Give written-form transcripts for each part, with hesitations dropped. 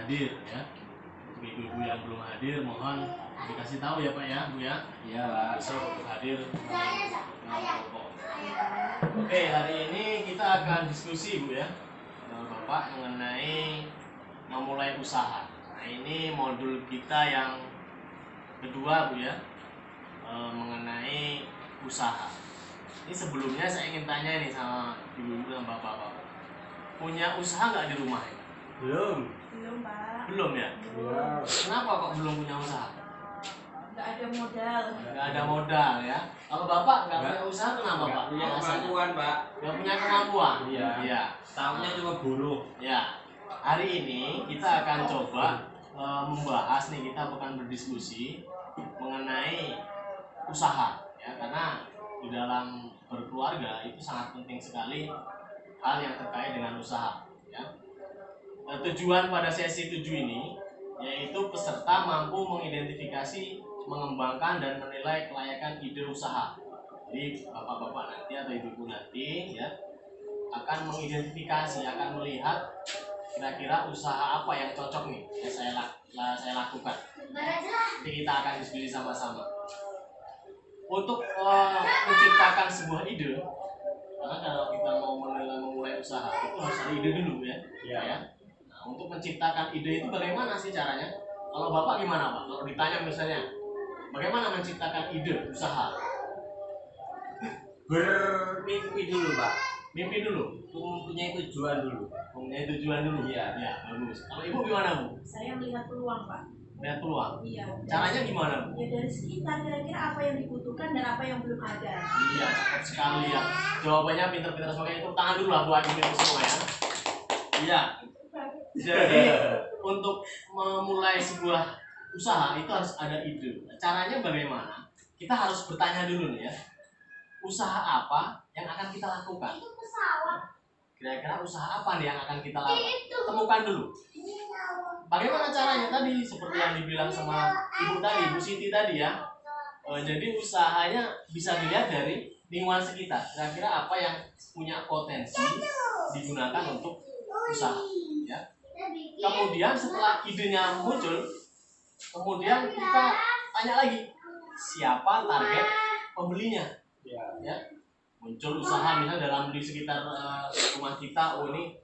hadir ya. Untuk ibu-ibu yang belum hadir mohon dikasih tahu ya Pak ya, Bu ya. Iya Pak. Besok untuk hadir. Oke, hari ini kita akan diskusi Bu ya, Bapak, mengenai memulai usaha. Nah ini modul kita yang kedua Bu ya, mengenai usaha. Ini sebelumnya saya ingin tanya nih sama ibu-ibu dan bapak-bapak, punya usaha nggak di rumah? Belum. Belum Pak. Belum ya? Belum. Kenapa kok belum punya usaha? Nggak ada modal. Nggak ada modal ya. Kalau bapak nggak punya usaha kenapa Pak? Punya Alasannya? kemampuan Pak. Nggak punya kemampuan? Iya. Iya. Tahunya cuma buruh. Ya. Hari ini kita akan coba membahas nih, kita akan berdiskusi mengenai usaha ya, karena di dalam berkeluarga itu sangat penting sekali hal yang terkait dengan usaha ya. Tujuan pada sesi 7 ini yaitu peserta mampu mengidentifikasi, mengembangkan dan menilai kelayakan ide usaha. Jadi bapak-bapak nanti atau ibu-ibu nanti ya akan mengidentifikasi, akan melihat kira-kira usaha apa yang cocok nih yang saya lakukan. Jadi kita akan diskusi sama-sama. Untuk menciptakan sebuah ide, karena kalau kita mau memulai usaha itu harus ada ide dulu ya. Ya. Nah, untuk menciptakan ide itu bagaimana sih caranya? Kalau bapak gimana Pak? Kalau ditanya misalnya, bagaimana menciptakan ide usaha? Bermimpi dulu Pak. Mimpi dulu, Mempunyai tujuan dulu. mempunyai tujuan dulu. Iya. Ya, bagus. Kalau ibu gimana Bu? Saya melihat peluang Pak. Lihat peluang. Iya. Caranya gimana Bu? Ya dari sekitar, kira-kira apa yang dibutuhkan dan apa yang belum ada. Iya, cakep sekali ya. Jawabannya pinter-pinter semuanya. Itu tangan dulu lah buat ibu semua ya. Iya. Jadi untuk memulai sebuah usaha itu harus ada ide. Caranya bagaimana? Kita harus bertanya dulu nih ya. Usaha apa yang akan kita lakukan? Kira-kira usaha apa nih yang akan kita lakukan? Temukan dulu. Bagaimana caranya tadi? Seperti yang dibilang sama ibu tadi, Bu Siti tadi ya. Jadi usahanya bisa dilihat dari lingkungan sekitar. Kira-kira apa yang punya potensi digunakan untuk usaha. Ya. Kemudian setelah idenya muncul, kemudian kita tanya lagi, siapa target pembelinya? Ya. Muncul usaha misalnya dalam di sekitar rumah kita, oh ini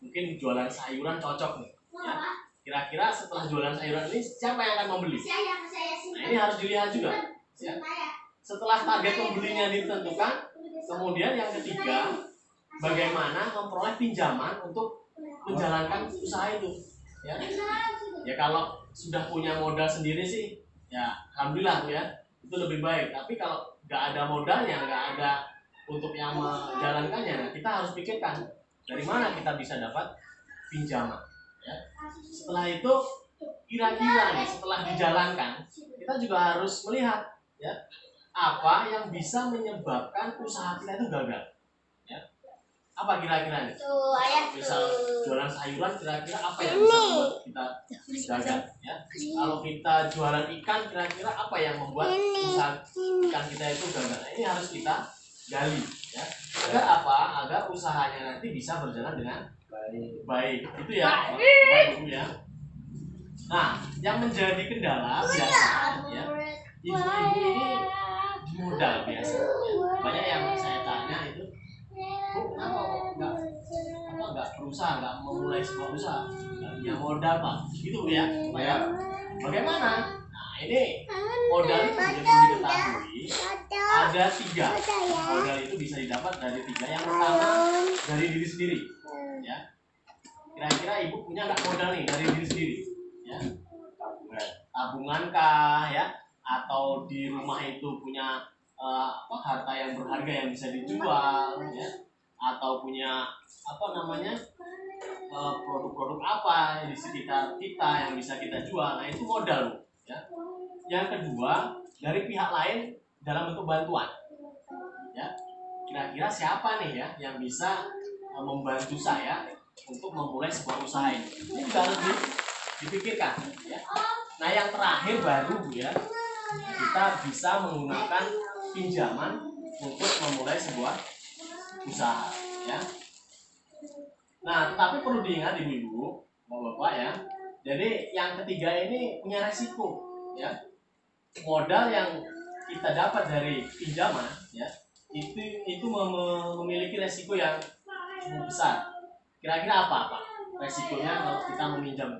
mungkin jualan sayuran cocok nih. Ya. Kira-kira setelah jualan sayuran ini siapa yang akan membeli? Nah ini harus dilihat juga. Ya. Setelah target pembelinya ditentukan, kemudian yang ketiga, bagaimana memperoleh pinjaman untuk menjalankan usaha itu. Ya. Ya kalau sudah punya modal sendiri sih, ya alhamdulillah ya, itu lebih baik. Tapi kalau nggak ada modalnya, nggak ada untuk yang menjalankannya, nah kita harus pikirkan dari mana kita bisa dapat pinjaman. Ya. Setelah itu kira-kira nih setelah dijalankan, kita juga harus melihat ya apa yang bisa menyebabkan usaha kita itu gagal. Ya. Apa kira-kira nih? Misal jualan sayuran, kira-kira apa yang bisa membuat kita gagal? Ya. Kalau kita jualan ikan, kira-kira apa yang membuat usaha ikan kita itu gagal? Nah, ini harus kita gali, ya. Agar apa? Agar usahanya nanti bisa berjalan dengan baik. Itu ya, Bapak Ibu ya. Nah, yang menjadi kendala biasa, ya, ibu-ibu ini modal biasa. Ya. Banyak yang saya tanya itu, Bu, kenapa kok nggak berusaha, nggak memulai sebuah usaha? Nggak punya modal Pak, gitu ya. Ya. Bagaimana? Nah, ini modal itu perlu diketahui ada 3. Modal itu bisa didapat dari 3. Yang pertama dari diri sendiri. Ya. Kira-kira ibu punya nggak modal nih dari diri sendiri? Ya. Tabungan kah ya? Atau di rumah itu punya harta yang berharga yang bisa dijual ya? Atau punya produk-produk apa di sekitar kita yang bisa kita jual? Nah itu modal ya. Yang kedua dari pihak lain dalam bentuk bantuan. Ya. Kira-kira siapa nih ya yang bisa membantu saya untuk memulai sebuah usaha ini? Ini juga harus dipikirkan. Ya. Nah yang terakhir baru Bu ya, kita bisa menggunakan pinjaman untuk memulai sebuah usaha. Ya. Nah tetapi perlu diingat ibu-ibu, bapak-bapak ya, Jadi yang ketiga ini punya resiko, ya. Modal yang kita dapat dari pinjaman, ya, itu memiliki resiko yang cukup besar. Kira-kira apa Pak resikonya kalau kita meminjam?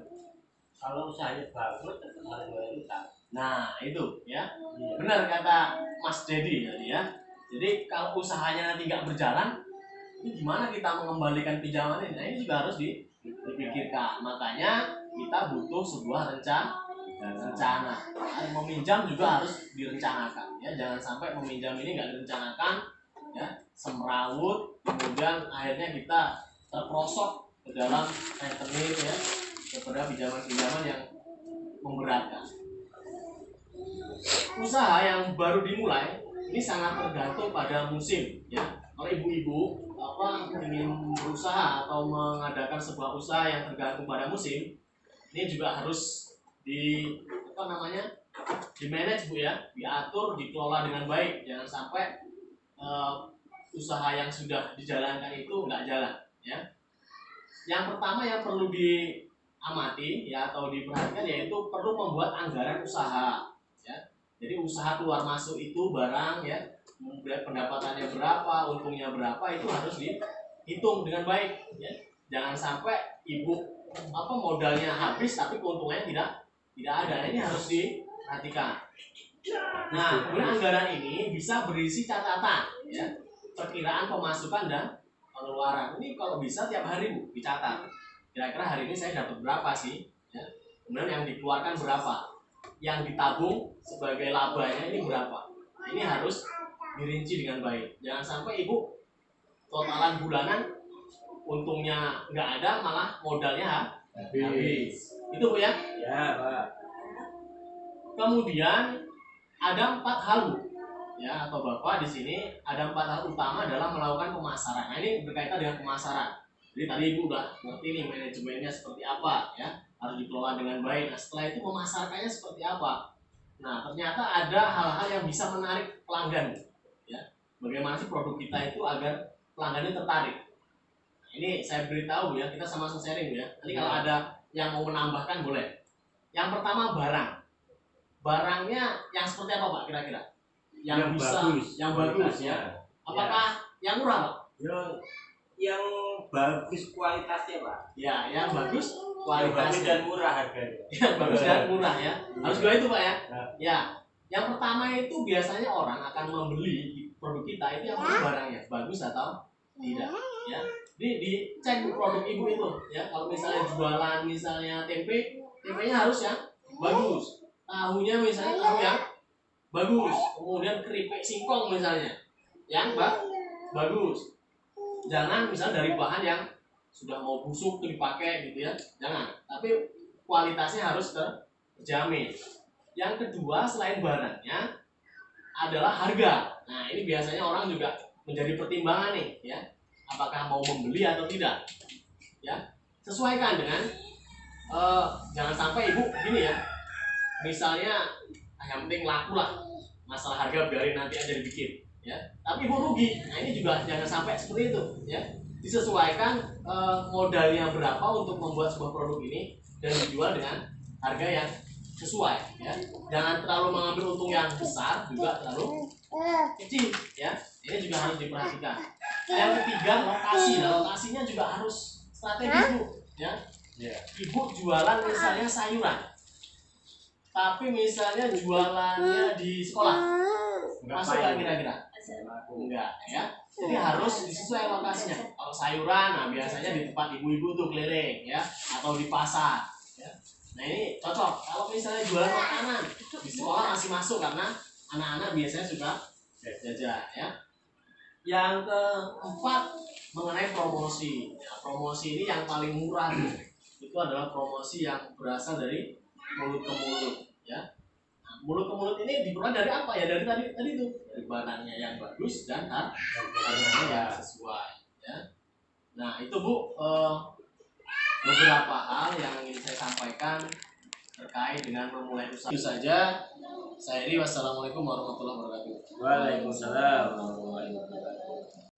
Kalau usahanya bagus tetap harus bayar utang. Nah itu, ya, Iya. benar kata Mas Dedi tadi, ya. Jadi kalau usahanya nanti nggak berjalan, ini gimana kita mengembalikan pinjaman ini? Nah ini juga harus dipikirkan. Makanya kita butuh sebuah rencana. Meminjam juga harus direncanakan, ya. Jangan sampai meminjam ini nggak direncanakan, ya, semrawut, kemudian akhirnya kita terperosok ke dalam rentenir, ya, kepada pinjaman-pinjaman yang memberatkan. Usaha yang baru dimulai ini sangat tergantung pada musim, ya. Kalau ibu-ibu ingin berusaha atau mengadakan sebuah usaha yang tergantung pada musim, ini juga harus di manage Bu, ya, diatur, dikelola dengan baik. Jangan sampai usaha yang sudah dijalankan itu nggak jalan, ya. Yang pertama yang perlu diamati, ya, atau diperhatikan yaitu perlu membuat anggaran usaha, ya. Jadi usaha keluar masuk itu barang, ya, pendapatannya berapa, untungnya berapa, itu harus dihitung dengan baik, ya. Jangan sampai ibu modalnya habis tapi keuntungannya tidak ada. Ini harus diperhatikan. Nah, kemudian anggaran ini bisa berisi catatan, ya, perkiraan pemasukan dan pengeluaran. Ini kalau bisa tiap hari Bu dicatat. Kira-kira hari ini saya dapat berapa sih, ya. Kemudian yang dikeluarkan berapa, yang ditabung sebagai labanya ini berapa. Nah, ini harus dirinci dengan baik. Jangan sampai ibu totalan bulanan untungnya nggak ada, malah modalnya habis. Itu Bu, ya. Ya Pak. Kemudian ada 4 hal Bu, ya, atau Bapak di sini ada 4 hal utama dalam melakukan pemasaran. Nah ini berkaitan dengan pemasaran. Jadi tadi Ibu udah ngerti nih manajemennya seperti apa, ya, harus dikelola dengan baik. Nah setelah itu memasarkannya seperti apa. Nah ternyata ada hal-hal yang bisa menarik pelanggan, ya. Bagaimana sih produk kita itu agar pelanggannya tertarik. Nah, ini saya beritahu, ya, kita sama-sama sharing, ya. Nanti kalau ada yang mau menambahkan boleh. Yang pertama barang. Barangnya yang seperti apa Pak kira-kira? Yang bisa, bagus, yang bagus, ya. Apakah yang murah Pak? Yang bagus kualitasnya Pak. Ya, yang bagus Yang bagus kualitasnya. dan murah harganya. Yang bagus dan murah, ya. Harus dua itu Pak, ya. Nah. Ya. Yang pertama itu biasanya orang akan membeli produk kita itu yang perlu barangnya bagus atau tidak, ya. Dicek produk ibu itu, ya. Kalau misalnya jualan misalnya tempenya harus yang bagus. Tahunya misalnya tahu yang bagus. Kemudian keripik singkong misalnya yang bagus. Jangan misalnya dari bahan yang sudah mau busuk tuh dipakai gitu, ya. Jangan. Tapi kualitasnya harus terjamin. Yang kedua selain barangnya adalah harga. Nah ini biasanya orang juga menjadi pertimbangan nih, ya. Apakah mau membeli atau tidak, ya. Sesuaikan dengan jangan sampai ibu gini, ya. Misalnya yang penting laku lah, masalah harga biarin nanti aja dibikin, ya. Tapi ibu rugi. Nah ini juga jangan sampai seperti itu, ya. Disesuaikan modalnya berapa untuk membuat sebuah produk ini dan dijual dengan harga yang sesuai, ya. Jangan terlalu mengambil untung yang besar, juga terlalu kecil, ya. Ini juga harus diperhatikan. Yang ketiga lokasi. Nah, lokasinya juga harus strategis Bu, ya. Ibu jualan misalnya sayuran, tapi misalnya jualannya di sekolah, masuk nggak kira-kira? Enggak, ya. Jadi harus disesuaikan lokasinya. Kalau sayuran, nah biasanya di tempat ibu-ibu tuh keliling, ya, atau di pasar, ya. Nah ini cocok. Kalau misalnya jualan makanan di sekolah masih masuk karena anak-anak biasanya suka jajan, ya. Yang keempat mengenai promosi. Ya, promosi ini yang paling murah tuh. Itu adalah promosi yang berasal dari mulut ke mulut, ya. Nah, mulut ke mulut ini diperoleh dari apa, ya? Dari tadi itu, dari barangnya yang bagus dan harganya yang sesuai, ya. Nah itu Bu, beberapa hal yang ingin saya sampaikan terkait dengan memulai usaha. Itu saja. Saya Iri, wassalamualaikum warahmatullahi wabarakatuh. Waalaikumsalam warahmatullahi wabarakatuh.